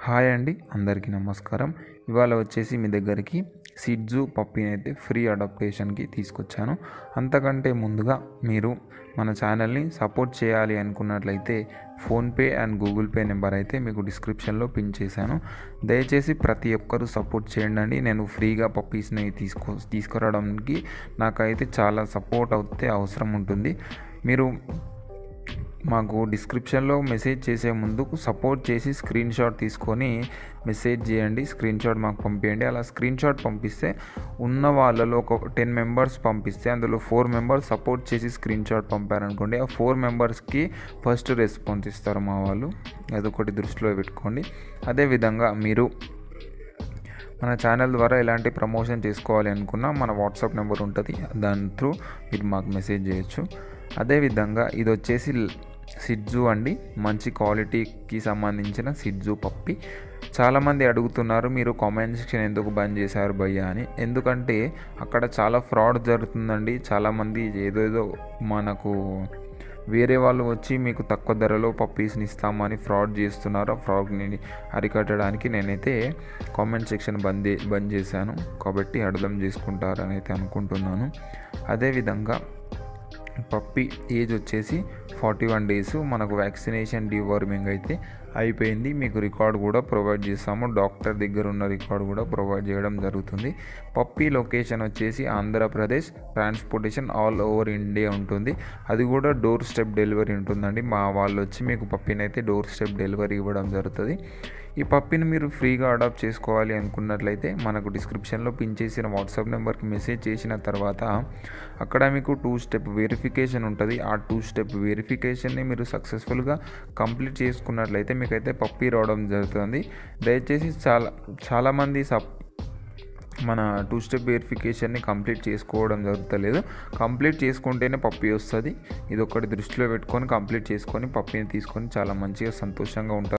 Hi అండి, అందరికీ నమస్కారం. ఇవాళ వచ్చేసి మీ దగ్గరికి సిడ్జు పప్పీని అయితే ఫ్రీ అడాప్టేషన్కి తీసుకొచ్చాను. అంతకంటే ముందుగా మీరు మన ఛానల్ని సపోర్ట్ చేయాలి అనుకున్నట్లయితే PhonePe and Google pay number అయితే మీకు డిస్క్రిప్షన్లో పిన్ చేశాను. దయచేసి ప్రతి ఒక్కరూ సపోర్ట్ చేయండి. నేను ఫ్రీగా పప్పీస్ని తీసుకురావడానికి నాకైతే చాలా సపోర్ట్ అయితే అవసరం ఉంటుంది. మీరు మాకు డిస్క్రిప్షన్లో మెసేజ్ చేసే ముందు సపోర్ట్ చేసి స్క్రీన్ షాట్ తీసుకొని మెసేజ్ చేయండి. స్క్రీన్ షాట్ మాకు పంపించండి. అలా స్క్రీన్ షాట్ పంపిస్తే ఉన్న వాళ్ళలో ఒక 10 మెంబర్స్ పంపిస్తే అందులో 4 మెంబర్స్ సపోర్ట్ చేసి స్క్రీన్ షాట్ పంపారనుకోండి, ఆ 4 మెంబర్స్కి ఫస్ట్ రెస్పాన్స్ ఇస్తారు మా వాళ్ళు. అదొకటి దృష్టిలో పెట్టుకోండి. అదేవిధంగా మీరు మన ఛానల్ ద్వారా ఎలాంటి ప్రమోషన్ చేసుకోవాలి అనుకున్నా మన వాట్సాప్ నెంబర్ ఉంటుంది, దాని త్రూ మీరు మాకు మెసేజ్ చేయొచ్చు. అదేవిధంగా ఇది వచ్చేసి సిడ్జు అండి, మంచి క్వాలిటీకి సంబంధించిన సిడ్జు పప్పి. చాలామంది అడుగుతున్నారు, మీరు కామెంట్ సెక్షన్ ఎందుకు బంద్ చేశారు భయ్యా అని. ఎందుకంటే అక్కడ చాలా ఫ్రాడ్ జరుగుతుందండి. చాలామంది ఏదేదో మనకు వేరే వాళ్ళు వచ్చి మీకు తక్కువ ధరలో పప్పీస్ని ఇస్తామని ఫ్రాడ్ చేస్తున్నారు. ఆ ఫ్రాడ్ని అరికట్టడానికి నేనైతే కామెంట్ సెక్షన్ బంద్ చేశాను, కాబట్టి అర్థం చేసుకుంటారని అయితే అనుకుంటున్నాను. అదేవిధంగా పప్పి ఏజ్ వచ్చేసి 41 డేస్. మనకు వ్యాక్సినేషన్ డివార్మింగ్ అయితే అయిపోయింది. మీకు రికార్డ్ కూడా ప్రొవైడ్ చేస్తాము. డాక్టర్ దగ్గర ఉన్న రికార్డ్ కూడా ప్రొవైడ్ చేయడం జరుగుతుంది. పప్పి లొకేషన్ వచ్చేసి Andhra Pradesh. Transportation all over India ఉంటుంది. అది కూడా డోర్ స్టెప్ డెలివరీ ఉంటుందండి. మా వాళ్ళు వచ్చి మీకు పప్పిని అయితే డోర్ స్టెప్ డెలివరీ ఇవ్వడం జరుగుతుంది. ఈ పప్పిని మీరు ఫ్రీగా అడాప్ట్ చేసుకోవాలి అనుకున్నట్లయితే మనకు డిస్క్రిప్షన్లో పిన్ చేసిన వాట్సాప్ నెంబర్కి మెసేజ్ చేసిన తర్వాత అక్కడ మీకు 2 స్టెప్ వెరిఫికేషన్ ఉంటుంది. ఆ 2 స్టెప్ వెరిఫికేషన్ని మీరు సక్సెస్ఫుల్గా కంప్లీట్ చేసుకున్నట్లయితే మీకైతే పప్పి రావడం జరుగుతుంది. దయచేసి చాలామంది మన 2 స్టెప్ వెరిఫికేషన్ని కంప్లీట్ చేసుకోవడం జరుగుతలేదు. కంప్లీట్ చేసుకుంటేనే పప్పి వస్తుంది. ఇది ఒకటి దృష్టిలో పెట్టుకొని కంప్లీట్ చేసుకొని పప్పిని తీసుకొని చాలా మంచిగా సంతోషంగా ఉంటారు.